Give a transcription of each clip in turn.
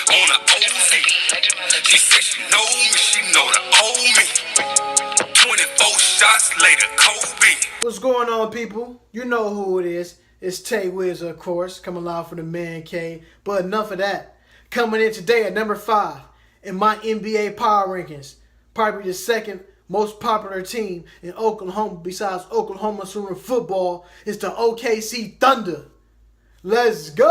on a OZ. She said she know me, she know the old me. 24 shots later, Kobe. What's going on, people? You know who it is. It's Tay Wiz, of course, coming live from the Man Cave. But enough of that. Coming in today at number 5 in my NBA power rankings. Probably the second most popular team in Oklahoma besides Oklahoma Sooner football is the OKC Thunder. Let's go!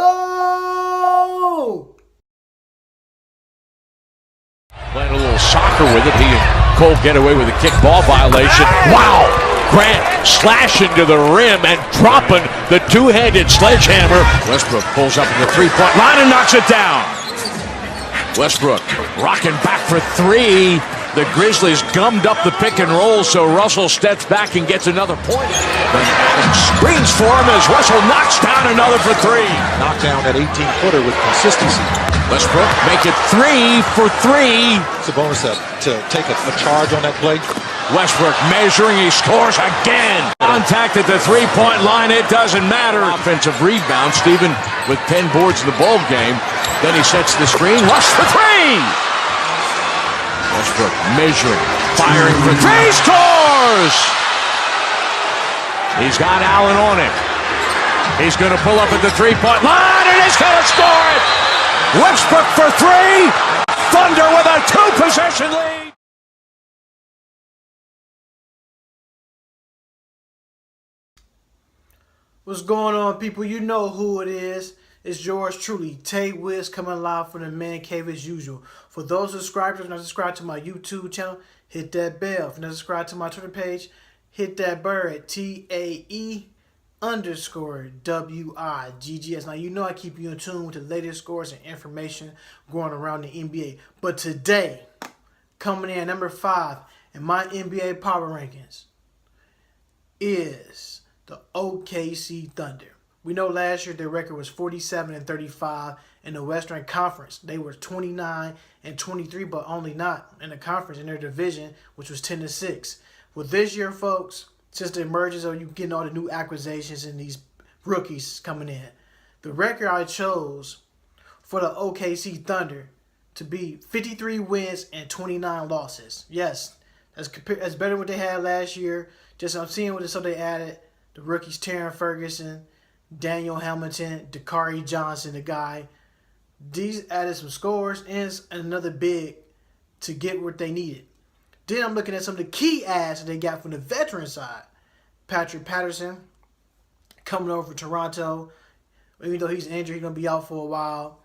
Playing a little soccer with it. He and Cole get away with a kickball violation. Wow! Grant slashing to the rim and dropping the two-handed sledgehammer. Westbrook pulls up at the three-point line and knocks it down. Westbrook rocking back for three. The Grizzlies gummed up the pick and roll, so Russell steps back and gets another point. Then Adams screens for him as Russell knocks down another for three. Knocked down that 18-footer with consistency. Westbrook make it 3 for 3. It's a bonus to take a charge on that play. Westbrook measuring, he scores again. Contact at the three-point line, it doesn't matter. Offensive rebound, Steven with 10 boards in the ball game. Then he sets the screen, Russ for three. Westbrook measuring, firing for three, scores! He's got Allen on it. He's going to pull up at the three-point line, and he's going to score it! Westbrook for three! Thunder with a two-possession lead! What's going on, people? You know who it is. It's yours truly, Tay Wiz, coming live from the Man Cave as usual. For those subscribers not subscribed to my YouTube channel, hit that bell. If you're not subscribed to my Twitter page, hit that bird at TAE_WIGGS. Now, you know I keep you in tune with the latest scores and information going around the NBA. But today, coming in at number 5 in my NBA power rankings is the OKC Thunder. We know last year their record was 47-35 in the Western Conference. They were 29-23, but only not in the conference in their division, which was 10-6. Well, this year, folks, since the emergence of you getting all the new acquisitions and these rookies coming in, the record I chose for the OKC Thunder to be 53 wins and 29 losses. Yes, that's better than what they had last year. Just I'm seeing what the stuff they added. The rookies, Terran Ferguson, Daniel Hamilton, Dakari Johnson, the guy. These added some scores and another big to get what they needed. Then I'm looking at some of the key adds that they got from the veteran side. Patrick Patterson coming over for Toronto. Even though he's injured, he's going to be out for a while.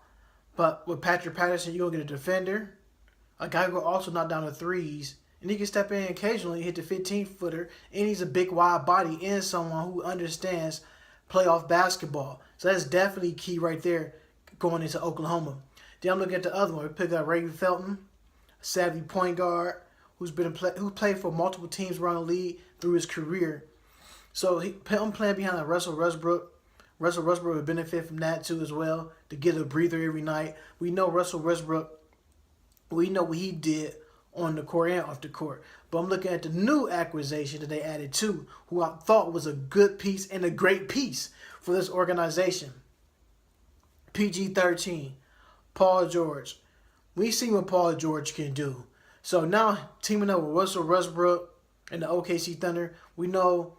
But with Patrick Patterson, you're going to get a defender, a guy who will also knock down the threes, and he can step in occasionally, hit the 15-footer, and he's a big, wide body and someone who understands playoff basketball. So that's definitely key right there going into Oklahoma. Then I'm looking at the other one. We picked up Ray Felton, a savvy point guard who played for multiple teams around the league through his career. So I'm playing behind Russell Westbrook. Russell Westbrook would benefit from that too as well, to get a breather every night. We know Russell Westbrook, we know what he did on the court and off the court. But I'm looking at the new acquisition that they added too, who I thought was a good piece and a great piece for this organization. PG-13, Paul George. We see what Paul George can do. So now teaming up with Russell Westbrook and the OKC Thunder, we know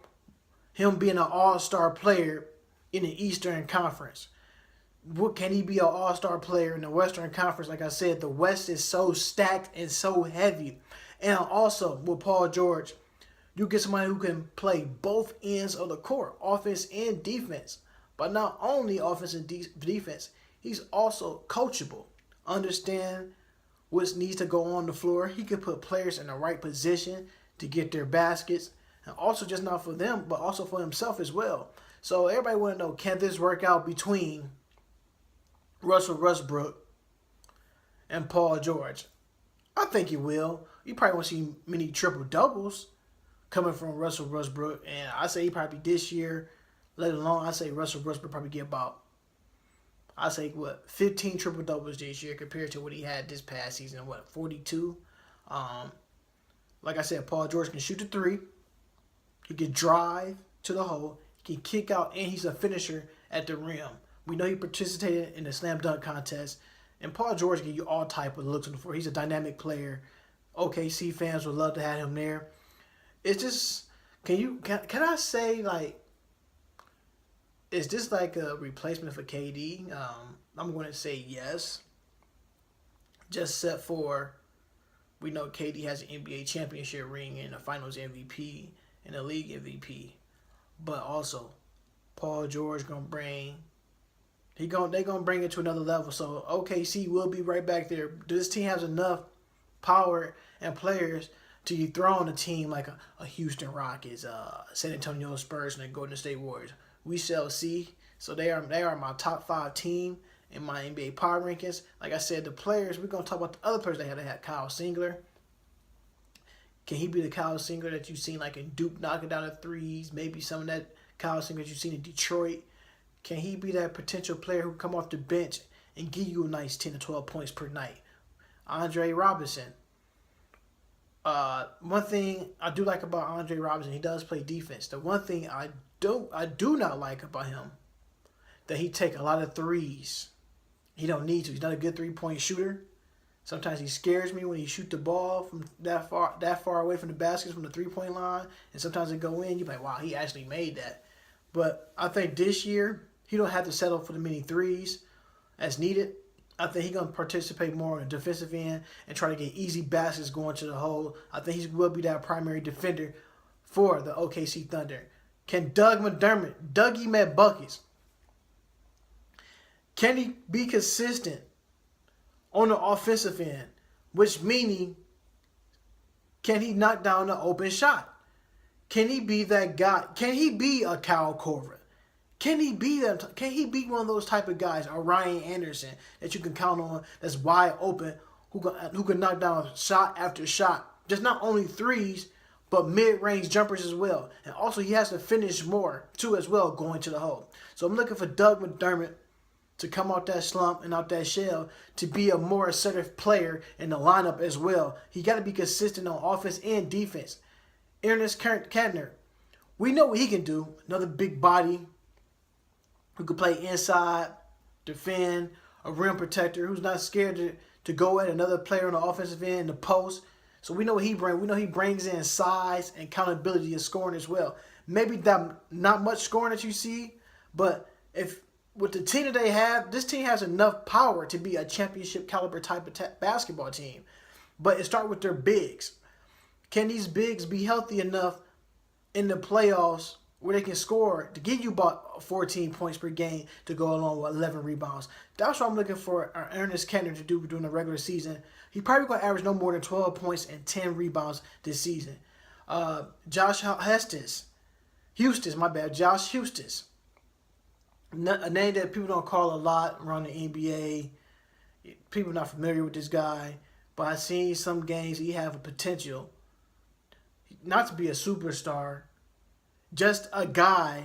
him being an all-star player in the Eastern Conference. What can he be an all-star player in the Western Conference? Like I said, the West is so stacked and so heavy. And also, with Paul George, you get somebody who can play both ends of the court, offense and defense. But not only offense and defense, he's also coachable. Understand what needs to go on the floor. He can put players in the right position to get their baskets. And also just not for them, but also for himself as well. So everybody want to know, can this work out between Russell Westbrook and Paul George? I think it will. You probably won't see many triple-doubles coming from Russell Westbrook. And I say he probably this year, let alone I say Russell Westbrook probably get about, 15 triple-doubles this year compared to what he had this past season, 42? Like I said, Paul George can shoot the three. He can drive to the hole. He can kick out, and he's a finisher at the rim. We know he participated in the slam dunk contest And Paul George give you all type of looks on the floor. He's a dynamic player. OKC fans would love to have him there. It's just, can I say, like, is this like a replacement for KD? I'm going to say yes. Just set for, we know KD has an NBA championship ring and a Finals MVP and a league MVP, but also Paul George gonna bring. They gonna bring it to another level. So OKC will be right back there. This team has enough power and players to dethrone a team like a Houston Rockets, San Antonio Spurs, and the Golden State Warriors. We shall see. So they are my top 5 team in my NBA power rankings. Like I said, the players, we're going to talk about the other players they had. They had Kyle Singler. Can he be the Kyle Singler that you've seen like in Duke knocking down the threes? Maybe some of that Kyle Singler that you've seen in Detroit. Can he be that potential player who come off the bench and give you a nice 10 to 12 points per night? Andre Robinson. One thing I do like about Andre Robinson, he does play defense. The one thing I do not like about him, that he take a lot of threes. He don't need to. He's not a good 3-point shooter. Sometimes he scares me when he shoot the ball from that far away from the baskets, from the 3-point line, and sometimes it go in. You're like, wow, he actually made that. But I think this year he don't have to settle for the many threes as needed. I think he's going to participate more on the defensive end and try to get easy baskets going to the hole. I think he will be that primary defender for the OKC Thunder. Can Doug McDermott, Dougie McBuckets, can he be consistent on the offensive end? Which meaning, can he knock down the open shot? Can he be that guy? Can he be a Kyle Korver? Can he be that? Can he be one of those type of guys, a Ryan Anderson that you can count on, that's wide open, who can knock down shot after shot, just not only threes, but mid-range jumpers as well. And also he has to finish more too as well, going to the hole. So I'm looking for Doug McDermott to come out that slump and out that shell to be a more assertive player in the lineup as well. He got to be consistent on offense and defense. Ernest Kantner, we know what he can do. Another big body who can play inside, defend, a rim protector who's not scared to go at another player on the offensive end in the post. So we know what he brings. We know he brings in size and accountability and scoring as well. Maybe that not much scoring that you see, but if with the team that they have, this team has enough power to be a championship caliber type of basketball team. But it starts with their bigs. Can these bigs be healthy enough in the playoffs where they can score to give you about 14 points per game to go along with 11 rebounds? That's what I'm looking for Ernest Kantner to do during the regular season. He's probably going to average no more than 12 points and 10 rebounds this season. Josh Houston, a name that people don't call a lot around the NBA. People not familiar with this guy, but I've seen some games he have a potential not to be a superstar, just a guy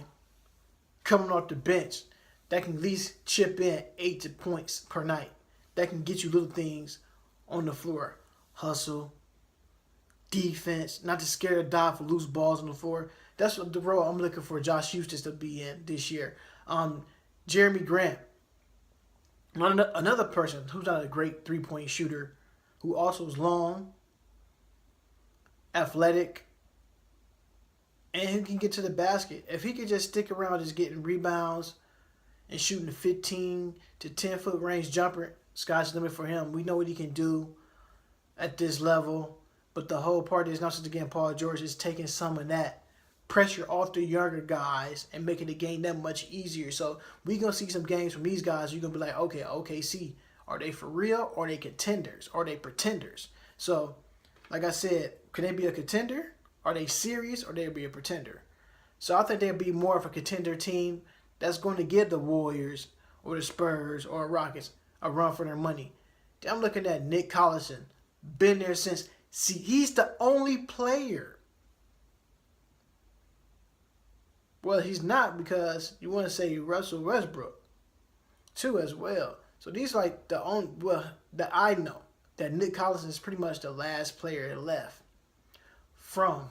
coming off the bench that can at least chip in 8 points per night, that can get you little things on the floor. Hustle, defense, not to scare to dive for loose balls on the floor. That's what the role I'm looking for Josh Houston to be in this year. Jeremy Grant, another person who's not a great 3-point shooter, who also is long, athletic, and who can get to the basket. If he could just stick around just getting rebounds and shooting a 15 to 10-foot range jumper, sky's the limit for him. We know what he can do at this level, but the whole part is not just, again, Paul George is taking some of that pressure off the younger guys and making the game that much easier. So we're going to see some games from these guys. You're going to be like, okay, OKC, are they for real? Or are they contenders? Are they pretenders? So, like I said, can they be a contender? Are they serious? Or they be a pretender? So I think they'll be more of a contender team that's going to give the Warriors or the Spurs or Rockets a run for their money. I'm looking at Nick Collison. Been there since. See, he's the only player. Well, he's not, because you want to say Russell Westbrook too as well. So these are like the only, well, that I know that Nick Collison is pretty much the last player left from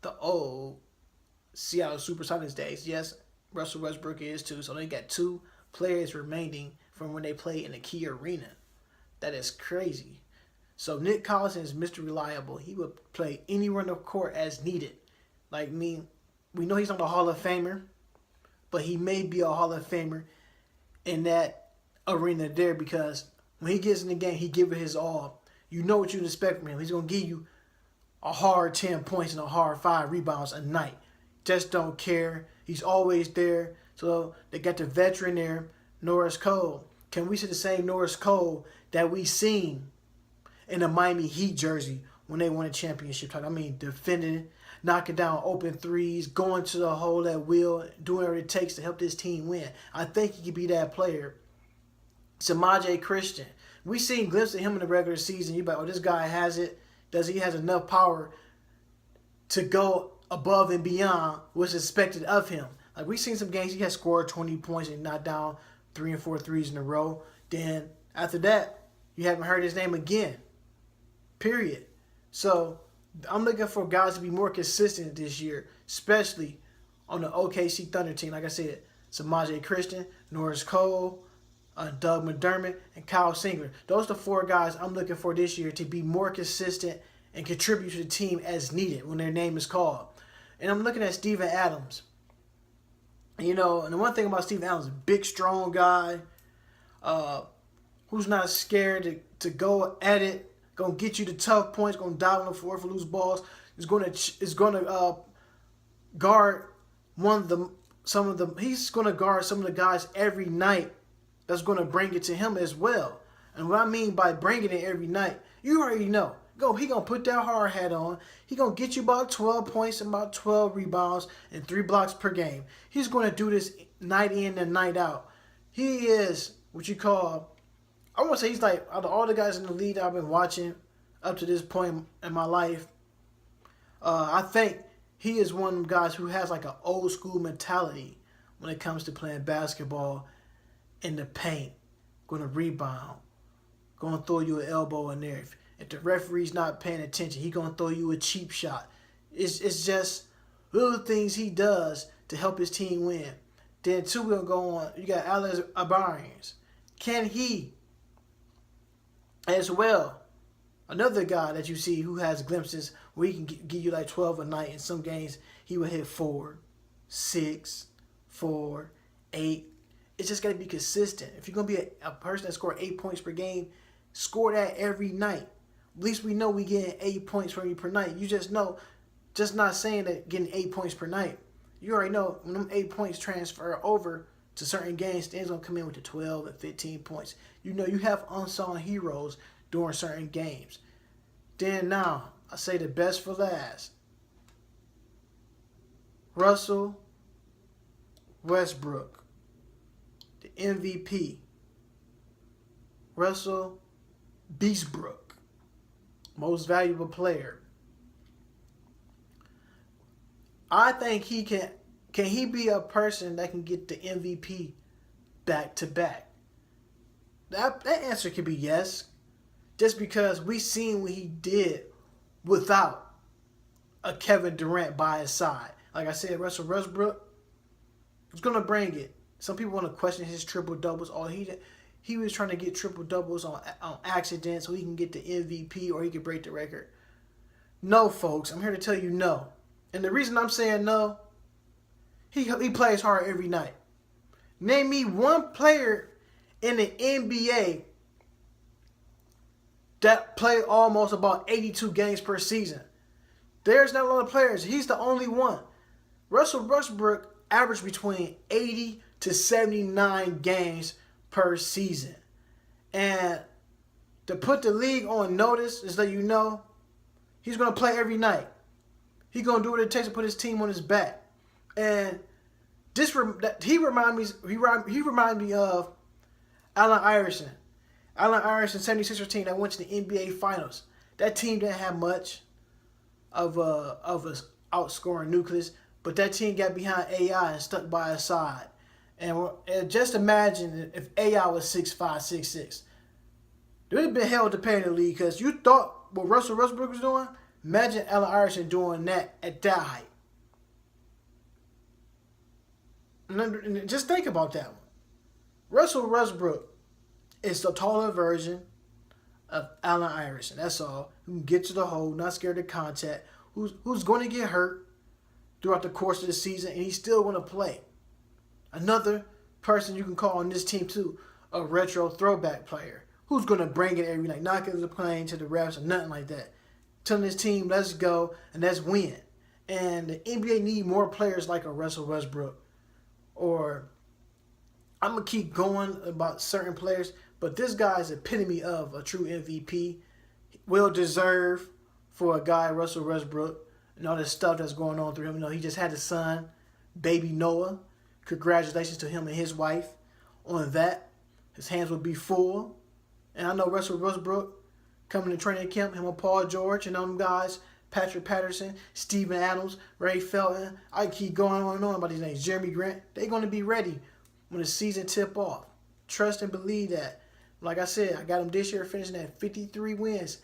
the old Seattle Supersonics days. Yes, Russell Westbrook is too. So they got 2 players remaining from when they play in the Key Arena. That is crazy. So Nick Collison is Mr. Reliable. He would play anywhere on the court as needed. Like me, we know he's not a Hall of Famer, but he may be a Hall of Famer in that arena there, because when he gets in the game, he give it his all. You know what you expect from him. He's going to give you a hard 10 points and a hard 5 rebounds a night. Just don't care. He's always there. So they got the veteran there, Norris Cole. Can we see the same Norris Cole that we seen in the Miami Heat jersey when they won a championship title? I mean, defending, knocking down open threes, going to the hole at will, doing whatever it takes to help this team win. I think he could be that player. Samaje Christian. We seen glimpses of him in the regular season. You're like, oh, this guy has it. He has enough power to go above and beyond what's expected of him. Like, we seen some games he has scored 20 points and knocked down 3 and 4 threes in a row. Then after that, you haven't heard his name again. Period. So I'm looking for guys to be more consistent this year, especially on the OKC Thunder team. Like I said, Samaje Christian, Norris Cole, Doug McDermott, and Kyle Singler. Those are the 4 guys I'm looking for this year to be more consistent and contribute to the team as needed when their name is called. And I'm looking at Steven Adams. You know, and the one thing about Steven Adams, big, strong guy, who's not scared to go at it, gonna get you the tough points, gonna dive on the floor for loose balls. Is gonna guard he's gonna guard some of the guys every night. That's gonna bring it to him as well. And what I mean by bringing it every night, you already know. He gonna put that hard hat on. He gonna get you about 12 points and about 12 rebounds and 3 blocks per game. He's gonna do this night in and night out. He is what you call, I want to say he's like, out of all the guys in the league I've been watching up to this point in my life, I think he is one of them guys who has like an old school mentality when it comes to playing basketball in the paint. Gonna rebound. Gonna throw you an elbow in there. If the referee's not paying attention, he gonna throw you a cheap shot. It's just little things he does to help his team win. Then 2, we're gonna go on. You got Alex Abarians. Can he, as well, another guy that you see who has glimpses where he can give you like 12 a night. In some games, he will hit 4, 6, 4, 8. It's just got to be consistent. If you're going to be a person that scored 8 points per game, score that every night. At least we know we getting 8 points from you per night. You just know, just not saying that getting 8 points per night. You already know when them 8 points transfer over to certain games, things going to come in with the 12 and 15 points. You know you have unsung heroes during certain games. Then now, I say the best for last. Russell Westbrook, the MVP. Russell Beastbrook, most valuable player. I think he can he be a person that can get the MVP back to back? That answer could be yes. Just because we seen what he did without a Kevin Durant by his side. Like I said, Russell Westbrook was going to bring it. Some people want to question his triple-doubles. Oh, he was trying to get triple-doubles on accident so he can get the MVP or he could break the record. No, folks. I'm here to tell you no. And the reason I'm saying no, he plays hard every night. Name me one player in the NBA that play almost about 82 games per season. There's not a lot of players. He's the only one. Russell Westbrook averaged between 80 to 79 games per season. And to put the league on notice is that you know he's going to play every night. He's going to do what it takes to put his team on his back. And he reminds me of Allen Iverson. Allen Iverson, 76ers team that went to the NBA Finals. That team didn't have much of a outscoring nucleus, but that team got behind AI and stuck by his side. And just imagine if AI was 6'5", 6'6". There would have been hell to pay in the league because you thought what Russell Westbrook was doing. Imagine Allen Iverson doing that at that height. And just think about that one. Russell Westbrook It's the taller version of Allen Iverson. That's all. Who can get to the hole, not scared of contact, who's going to get hurt throughout the course of the season, and he's still going to play. Another person you can call on this team too, a retro throwback player who's going to bring it every night, not give the plane to the refs or nothing like that. Telling his team, let's go and let's win. And the NBA need more players like a Russell Westbrook. Or I'm going to keep going about certain players, but this guy is the epitome of a true MVP. Well deserved for a guy, Russell Westbrook, and all this stuff that's going on through him. You know, he just had a son, baby Noah. Congratulations to him and his wife on that. His hands will be full. And I know Russell Westbrook coming to training camp, him and Paul George and them guys, Patrick Patterson, Steven Adams, Ray Felton. I keep going on and on about these names. Jeremy Grant. They're going to be ready when the season tip off. Trust and believe that. Like I said, I got them this year finishing at 53 wins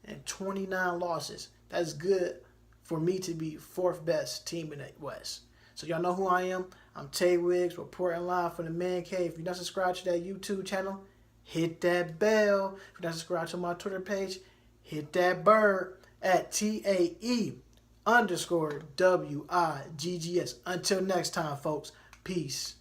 and 29 losses. That's good for me to be fourth best team in the West. So y'all know who I am. I'm Tay Wiggs, reporting live from the Man Cave. If you're not subscribed to that YouTube channel, hit that bell. If you're not subscribed to my Twitter page, hit that bird at TAE_WIGGS. Until next time, folks. Peace.